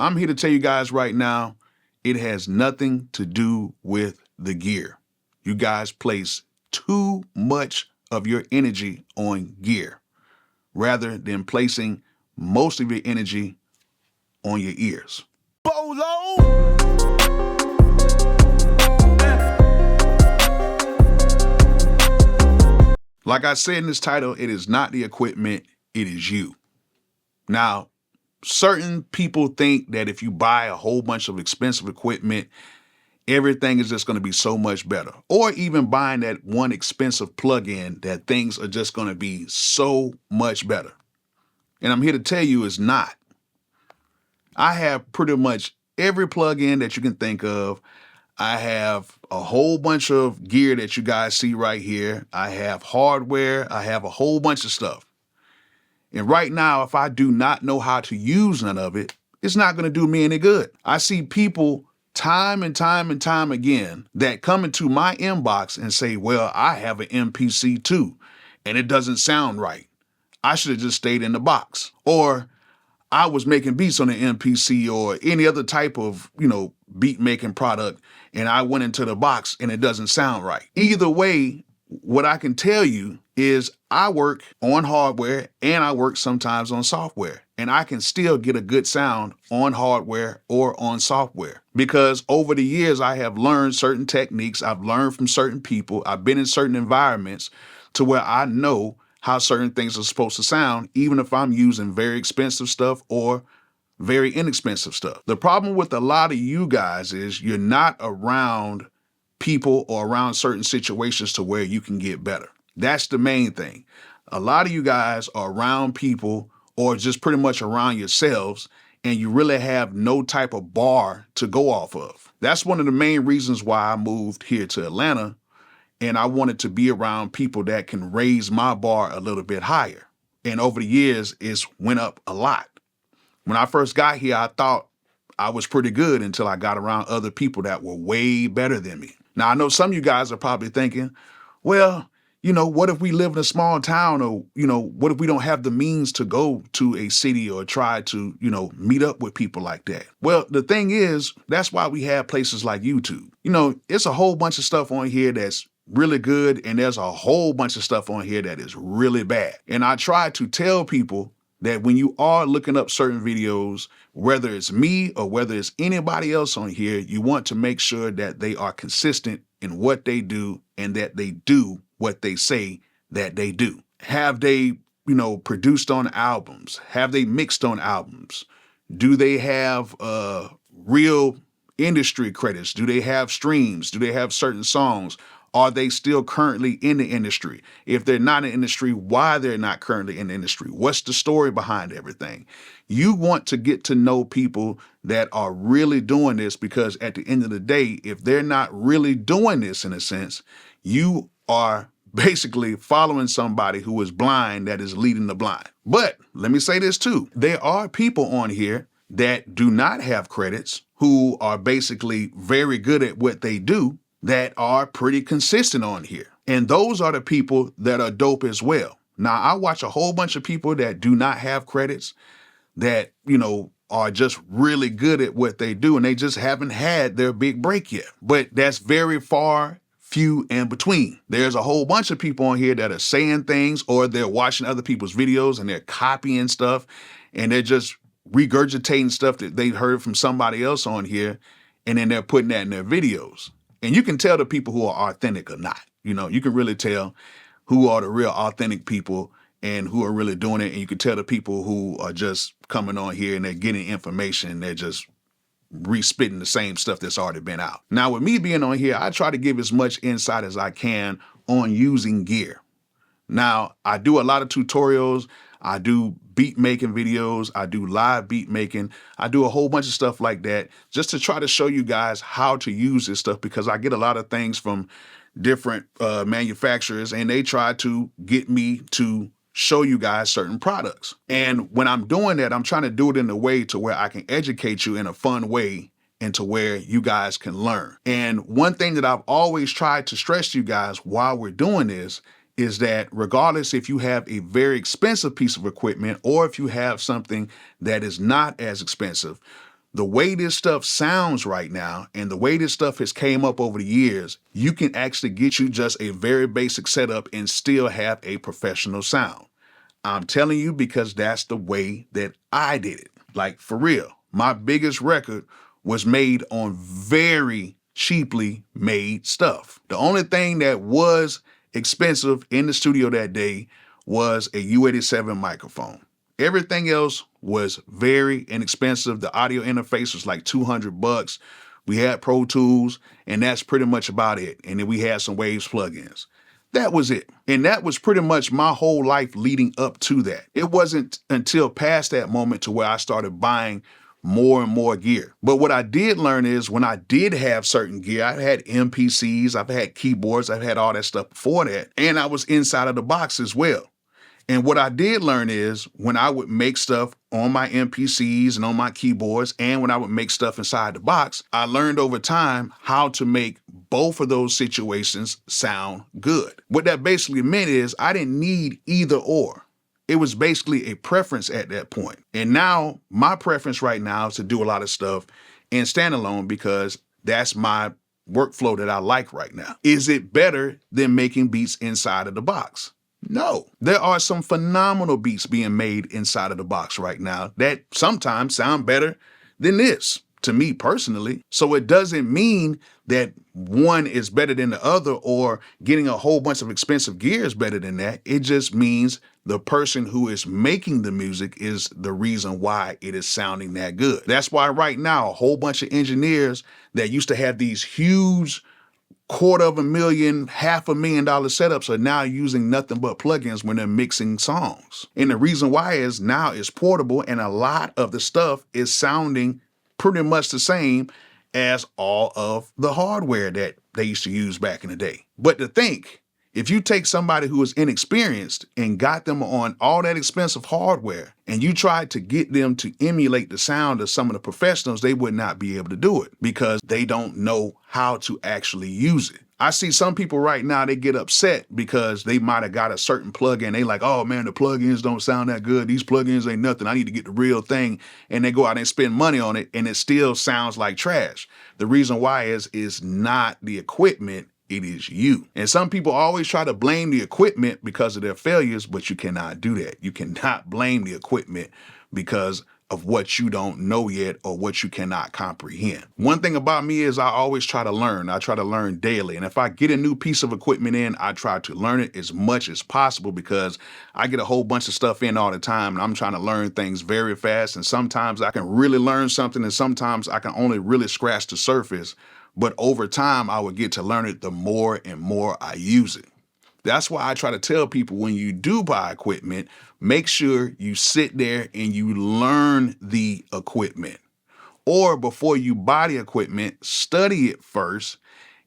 I'm here to tell you guys right now, it has nothing to do with the gear. You guys place too much of your energy on gear rather than placing most of your energy on your ears. Bolo! Like I said in this title, it is not the equipment, it is you. Now, certain people think that if you buy a whole bunch of expensive equipment, everything is just going to be so much better. Or even buying that one expensive plug-in, that things are just going to be so much better. And I'm here to tell you it's not. I have pretty much every plug-in that you can think of. I have a whole bunch of gear that you guys see right here. I have hardware. I have a whole bunch of stuff. And right now, if I do not know how to use none of it, it's not going to do me any good. I see people time and time again that come into my inbox and say, well, I have an MPC too, and it doesn't sound right. I should have just stayed in the box. Or I was making beats on the MPC or any other type of, beat making product, and I went into the box and it doesn't sound right. Either way, what I can tell you is I work on hardware and I work sometimes on software, and I can still get a good sound on hardware or on software because over the years I have learned certain techniques. I've learned from certain people. I've been in certain environments to where I know how certain things are supposed to sound, even if I'm using very expensive stuff or very inexpensive stuff. The problem with a lot of you guys is you're not around people or around certain situations to where you can get better. That's the main thing. A lot of you guys are around people or just pretty much around yourselves, and you really have no type of bar to go off of. That's one of the main reasons why I moved here to Atlanta, and I wanted to be around people that can raise my bar a little bit higher. And over the years, it's went up a lot. When I first got here, I thought I was pretty good until I got around other people that were way better than me. Now, I know some of you guys are probably thinking, well, what if we live in a small town, or, what if we don't have the means to go to a city or try to, meet up with people like that? Well, the thing is, that's why we have places like YouTube. It's a whole bunch of stuff on here that's really good, and there's a whole bunch of stuff on here that is really bad. And I try to tell people that when you are looking up certain videos, whether it's me or whether it's anybody else on here, you want to make sure that they are consistent in what they do and that they do what they say that they do. Have they, produced on albums? Have they mixed on albums? Do they have real industry credits? Do they have streams? Do they have certain songs? Are they still currently in the industry? If they're not in the industry, why they're not currently in the industry? What's the story behind everything? You want to get to know people that are really doing this, because at the end of the day, if they're not really doing this in a sense, you are basically following somebody who is blind that is leading the blind. But let me say this too. There are people on here that do not have credits who are basically very good at what they do, that are pretty consistent on here. And those are the people that are dope as well. Now, I watch a whole bunch of people that do not have credits that, are just really good at what they do, and they just haven't had their big break yet. But that's very far, few in between. There's a whole bunch of people on here that are saying things, or they're watching other people's videos and they're copying stuff, and they're just regurgitating stuff that they heard from somebody else on here, and then they're putting that in their videos. And you can tell the people who are authentic or not. You can really tell who are the real authentic people and who are really doing it. And you can tell the people who are just coming on here and they're getting information and they're just re-spitting the same stuff that's already been out. Now, with me being on here, I try to give as much insight as I can on using gear. Now, I do a lot of tutorials. I do beat making videos. I do live beat making. I do a whole bunch of stuff like that just to try to show you guys how to use this stuff, because I get a lot of things from different manufacturers, and they try to get me to show you guys certain products. And when I'm doing that, I'm trying to do it in a way to where I can educate you in a fun way and to where you guys can learn. And one thing that I've always tried to stress to you guys while we're doing this is that regardless if you have a very expensive piece of equipment or if you have something that is not as expensive, the way this stuff sounds right now and the way this stuff has came up over the years, you can actually get you just a very basic setup and still have a professional sound. I'm telling you because that's the way that I did it. Like, for real, my biggest record was made on very cheaply made stuff. The only thing that was expensive in the studio that day was a U87 microphone. Everything else was very inexpensive. The audio interface was like $200. We had Pro Tools, and that's pretty much about it. And then we had some Waves plugins. That was it. And that was pretty much my whole life leading up to that. It wasn't until past that moment to where I started buying more and more gear. But what I did learn is when I did have certain gear, I had MPCs, I've had keyboards, I've had all that stuff before that, and I was inside of the box as well. And what I did learn is when I would make stuff on my MPCs and on my keyboards, and when I would make stuff inside the box, I learned over time how to make both of those situations sound good. What that basically meant is I didn't need either or. It was basically a preference at that point. And now my preference right now is to do a lot of stuff in standalone because that's my workflow that I like right now. Is it better than making beats inside of the box? No. There are some phenomenal beats being made inside of the box right now that sometimes sound better than this, to me personally. So it doesn't mean that one is better than the other or getting a whole bunch of expensive gear is better than that. It just means the person who is making the music is the reason why it is sounding that good. That's why right now a whole bunch of engineers that used to have these huge $250,000, $500,000 setups are now using nothing but plugins when they're mixing songs. And the reason why is now it's portable and a lot of the stuff is sounding pretty much the same as all of the hardware that they used to use back in the day. But to think, if you take somebody who is inexperienced and got them on all that expensive hardware and you tried to get them to emulate the sound of some of the professionals, they would not be able to do it because they don't know how to actually use it. I see some people right now, they get upset because they might have got a certain plugin. They like, oh man, the plugins don't sound that good. These plugins ain't nothing. I need to get the real thing. And they go out and spend money on it and it still sounds like trash. The reason why is not the equipment. It is you. And some people always try to blame the equipment because of their failures, but you cannot do that. You cannot blame the equipment because of what you don't know yet or what you cannot comprehend. One thing about me is I always try to learn. I try to learn daily. And if I get a new piece of equipment in, I try to learn it as much as possible because I get a whole bunch of stuff in all the time and I'm trying to learn things very fast. And sometimes I can really learn something and sometimes I can only really scratch the surface. But over time, I would get to learn it the more and more I use it. That's why I try to tell people when you do buy equipment, make sure you sit there and you learn the equipment. Or before you buy the equipment, study it first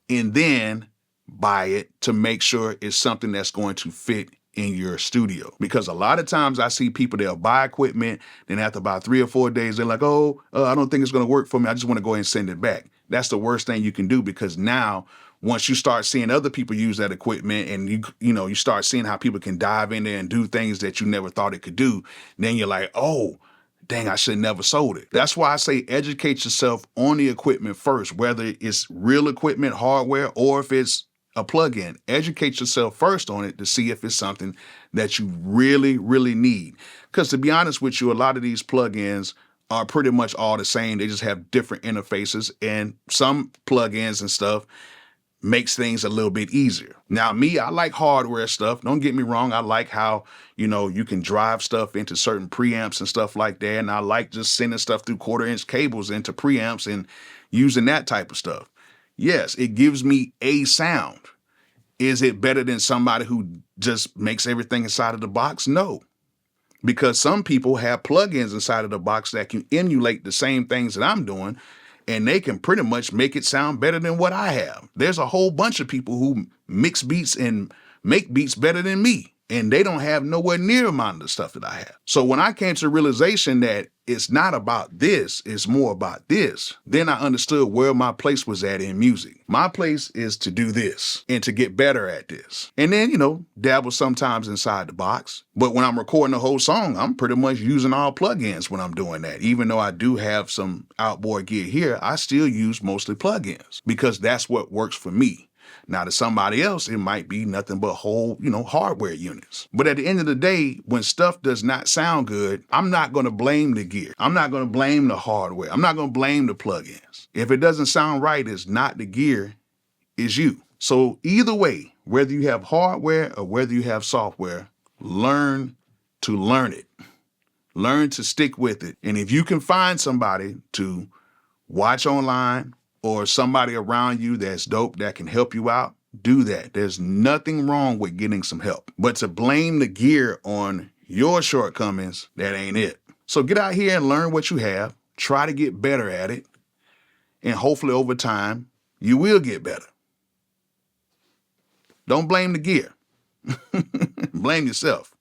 and then buy it to make sure it's something that's going to fit in your studio. Because a lot of times I see people, they'll buy equipment, then after about 3 or 4 days, they're like, I don't think it's going to work for me. I just want to go ahead and send it back. That's the worst thing you can do because now once you start seeing other people use that equipment and you start seeing how people can dive in there and do things that you never thought it could do, then you're like, oh, dang, I should have never sold it. That's why I say educate yourself on the equipment first, whether it's real equipment, hardware, or if it's a plug-in. Educate yourself first on it to see if it's something that you really, really need. Because to be honest with you, a lot of these plugins are pretty much all the same. They just have different interfaces and some plugins and stuff makes things a little bit easier. Now, me, I like hardware stuff. Don't get me wrong. I like how, you can drive stuff into certain preamps and stuff like that. And I like just sending stuff through 1/4-inch cables into preamps and using that type of stuff. Yes, it gives me a sound. Is it better than somebody who just makes everything inside of the box? No. Because some people have plugins inside of the box that can emulate the same things that I'm doing, and they can pretty much make it sound better than what I have. There's a whole bunch of people who mix beats and make beats better than me. and they don't have nowhere near the amount of the stuff that I have. So when I came to the realization that it's not about this, it's more about this, then I understood where my place was at in music. My place is to do this and to get better at this. And then, dabble sometimes inside the box. But when I'm recording the whole song, I'm pretty much using all plugins when I'm doing that. Even though I do have some outboard gear here, I still use mostly plugins because that's what works for me. Now, to somebody else, it might be nothing but whole, hardware units. But at the end of the day, when stuff does not sound good, I'm not going to blame the gear. I'm not going to blame the hardware. I'm not going to blame the plugins. If it doesn't sound right, it's not the gear, it's you. So either way, whether you have hardware or whether you have software, learn to learn it. Learn to stick with it. And if you can find somebody to watch online, or somebody around you that's dope that can help you out, do that. There's nothing wrong with getting some help. But to blame the gear on your shortcomings, that ain't it. So get out here and learn what you have. Try to get better at it. And hopefully over time, you will get better. Don't blame the gear. Blame yourself.